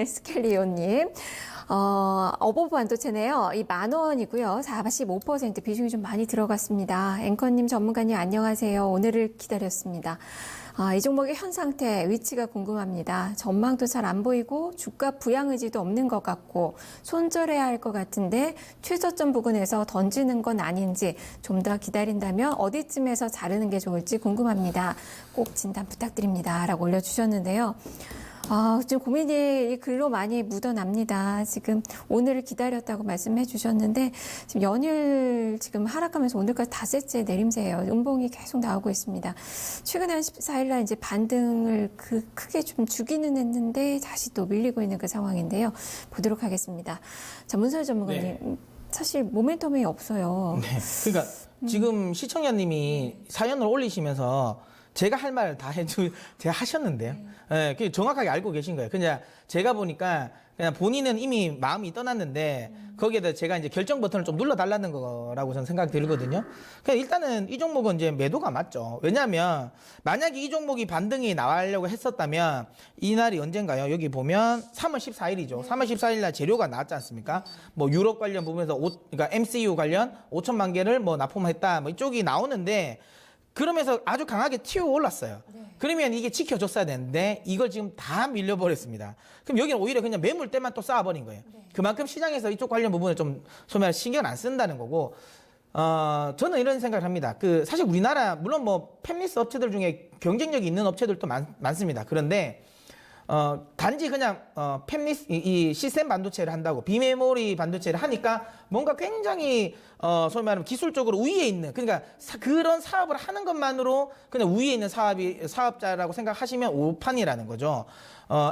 스켈리오님. 어버브 반도체네요. 이 10,000원이고요. 45% 비중이 좀 많이 들어갔습니다. 앵커님, 전문가님 안녕하세요. 오늘을 기다렸습니다. 이 종목의 현 상태, 위치가 궁금합니다. 전망도 잘 안 보이고 주가 부양 의지도 없는 것 같고 손절해야 할 것 같은데 최저점 부근에서 던지는 건 아닌지 좀 더 기다린다면 어디쯤에서 자르는 게 좋을지 궁금합니다. 꼭 진단 부탁드립니다. 라고 올려주셨는데요. 지금 고민이 이 글로 많이 묻어납니다. 지금 오늘을 기다렸다고 말씀해 주셨는데, 지금 연일 지금 하락하면서 오늘까지 닷새째 내림세예요. 음봉이 계속 나오고 있습니다. 최근에 한 14일날 이제 반등을 크게 좀 주기는 했는데, 다시 또 밀리고 있는 그 상황인데요. 보도록 하겠습니다. 자, 문설 전문가님. 네. 사실 모멘텀이 없어요. 네. 그러니까 지금 시청자님이 사연을 올리시면서 제가 할 말 다 제가 하셨는데요. 네, 정확하게 알고 계신 거예요. 그냥 제가 보니까 그냥 본인은 이미 마음이 떠났는데 거기에다 제가 이제 결정 버튼을 좀 눌러달라는 거라고 저는 생각이 들거든요. 그냥 일단은 이 종목은 이제 매도가 맞죠. 왜냐하면 만약에 이 종목이 반등이 나가려고 했었다면 이날이 언젠가요? 여기 보면 3월 14일이죠. 3월 14일 날 재료가 나왔지 않습니까? 뭐 유럽 관련 부분에서 그러니까 MCU 관련 5천만 개를 뭐 납품했다. 뭐 이쪽이 나오는데 그러면서 아주 강하게 튀어 올랐어요. 그러면 이게 지켜줬어야 되는데 이걸 지금 다 밀려버렸습니다. 그럼 여기는 오히려 그냥 매물대만 또 쌓아버린 거예요. 그만큼 시장에서 이쪽 관련 부분을 좀 소위 말해 신경을 안 쓴다는 거고, 저는 이런 생각을 합니다. 사실 우리나라 물론 뭐 팹리스 업체들 중에 경쟁력이 있는 업체들도 많습니다. 그런데 단지 그냥 팹리스 이 시스템 반도체를 한다고 비메모리 반도체를 하니까 뭔가 굉장히 소위 말하면 기술적으로 우위에 있는, 그러니까 그런 사업을 하는 것만으로 그냥 우위에 있는 사업자라고 생각하시면 오판이라는 거죠.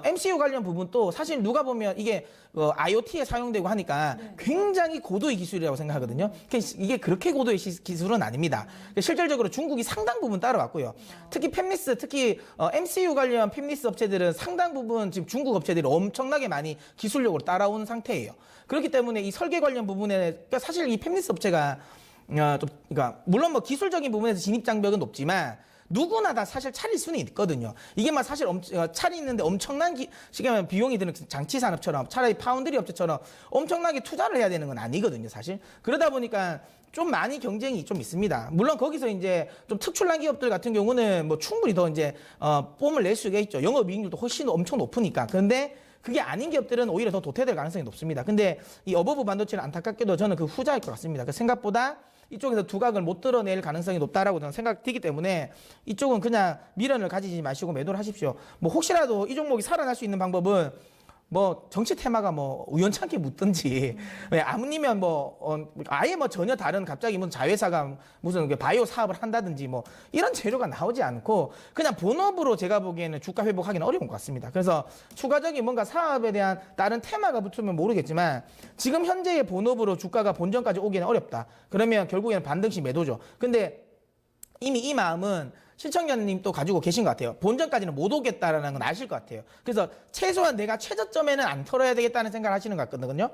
MCU 관련 부분도 사실 누가 보면 이게 IoT에 사용되고 하니까 굉장히 고도의 기술이라고 생각하거든요. 이게 그렇게 고도의 기술은 아닙니다. 실질적으로 중국이 상당 부분 따라왔고요. 특히 팹리스, 특히 MCU 관련 팹리스 업체들은 상당 부분 지금 중국 업체들이 엄청나게 많이 기술력으로 따라온 상태예요. 그렇기 때문에 이 설계 관련 부분에, 그러니까 사실 이 팹리스 업체가 그러니까 물론 뭐 기술적인 부분에서 진입 장벽은 높지만 누구나 다 사실 차릴 수는 있거든요. 이게 막 사실 차리는데 엄청난 시간 비용이 드는 장치 산업처럼 차라리 파운드리 업체처럼 엄청나게 투자를 해야 되는 건 아니거든요, 사실. 그러다 보니까 좀 많이 경쟁이 좀 있습니다. 물론 거기서 이제 좀 특출난 기업들 같은 경우는 뭐 충분히 더 이제 뽐을 낼 수가 있죠. 영업이익률도 훨씬 엄청 높으니까. 그런데 그게 아닌 기업들은 오히려 더 도태될 가능성이 높습니다. 근데 이 어버브 반도체는 안타깝게도 저는 그 후자일 것 같습니다. 생각보다 이쪽에서 두각을 못 드러낼 가능성이 높다라고 저는 생각되기 때문에 이쪽은 그냥 미련을 가지지 마시고 매도를 하십시오. 뭐 혹시라도 이 종목이 살아날 수 있는 방법은 뭐 정치 테마가 뭐 우연찮게 묻든지, 아니면 뭐 아예 뭐 전혀 다른 갑자기 무슨 자회사가 무슨 바이오 사업을 한다든지 뭐 이런 재료가 나오지 않고 그냥 본업으로 제가 보기에는 주가 회복하기는 어려운 것 같습니다. 그래서 추가적인 뭔가 사업에 대한 다른 테마가 붙으면 모르겠지만 지금 현재의 본업으로 주가가 본전까지 오기는 어렵다. 그러면 결국에는 반등시 매도죠. 근데 이미 이 마음은 시청자님 또 가지고 계신 것 같아요. 본전까지는 못 오겠다라는 건 아실 것 같아요. 그래서 최소한 내가 최저점에는 안 털어야 되겠다는 생각을 하시는 것 같거든요.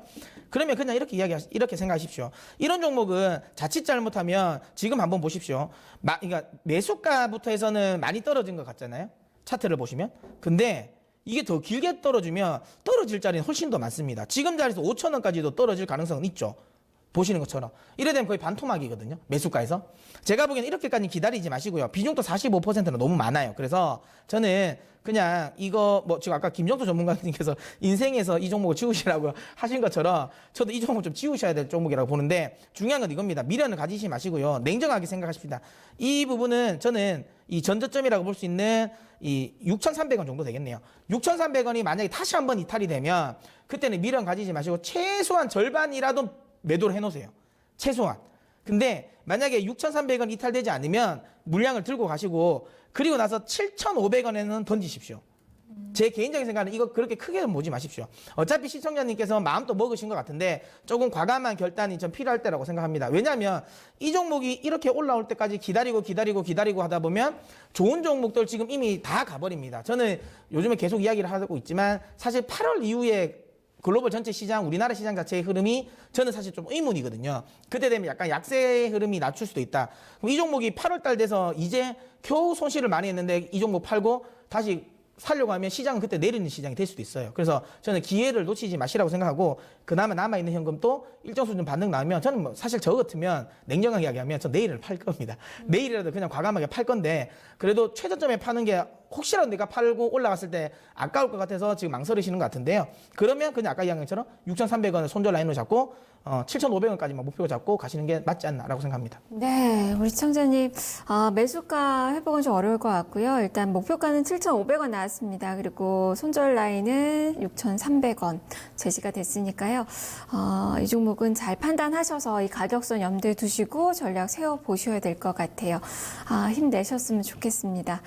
그러면 그냥 이렇게 생각하십시오. 이런 종목은 자칫 잘못하면 지금 한번 보십시오. 그러니까 매수가부터 해서는 많이 떨어진 것 같잖아요. 차트를 보시면. 근데 이게 더 길게 떨어지면 떨어질 자리는 훨씬 더 많습니다. 지금 자리에서 5,000원까지도 떨어질 가능성은 있죠. 보시는 것처럼. 이래 되면 거의 반토막이거든요. 매수가에서. 제가 보기에는 이렇게까지 기다리지 마시고요. 비중도 45%는 너무 많아요. 그래서 저는 그냥 이거 뭐 지금 아까 김정수 전문가님께서 인생에서 이 종목을 지우시라고 하신 것처럼 저도 이 종목 좀 지우셔야 될 종목이라고 보는데 중요한 건 이겁니다. 미련을 가지지 마시고요. 냉정하게 생각하십시다. 이 부분은 저는 이 전저점이라고 볼 수 있는 이 6,300원 정도 되겠네요. 6,300원이 만약에 다시 한번 이탈이 되면 그때는 미련 가지지 마시고 최소한 절반이라도 매도를 해놓으세요. 최소한. 근데 만약에 6,300원 이탈되지 않으면 물량을 들고 가시고 그리고 나서 7,500원에는 던지십시오. 제 개인적인 생각은 이거 그렇게 크게는 보지 마십시오. 어차피 시청자님께서 마음도 먹으신 것 같은데 조금 과감한 결단이 좀 필요할 때라고 생각합니다. 왜냐하면 이 종목이 이렇게 올라올 때까지 기다리고 하다 보면 좋은 종목들 지금 이미 다 가버립니다. 저는 요즘에 계속 이야기를 하고 있지만 사실 8월 이후에 글로벌 전체 시장, 우리나라 시장 자체의 흐름이 저는 사실 좀 의문이거든요. 그때 되면 약간 약세의 흐름이 낮출 수도 있다. 그럼 이 종목이 8월 달 돼서 이제 겨우 손실을 많이 했는데 이 종목 팔고 다시 살려고 하면 시장은 그때 내리는 시장이 될 수도 있어요. 그래서 저는 기회를 놓치지 마시라고 생각하고 그나마 남아있는 현금도 일정 수준 반등 나오면 저는 뭐 사실 저 같으면 냉정하게 이야기하면 저 내일을 팔 겁니다. 내일이라도 그냥 과감하게 팔 건데 그래도 최저점에 파는 게 혹시라도 내가 팔고 올라갔을 때 아까울 것 같아서 지금 망설이시는 것 같은데요. 그러면 그냥 아까 이야기한 것처럼 6,300원을 손절 라인으로 잡고 7,500원까지만 목표로 잡고 가시는 게 맞지 않나라고 생각합니다. 네, 우리 시청자님, 매수가 회복은 좀 어려울 것 같고요. 일단 목표가는 7,500원 나왔습니다. 그리고 손절 라인은 6,300원 제시가 됐으니까요. 이 종목은 잘 판단하셔서 이 가격선 염두에 두시고 전략 세워보셔야 될 것 같아요. 힘내셨으면 좋겠습니다.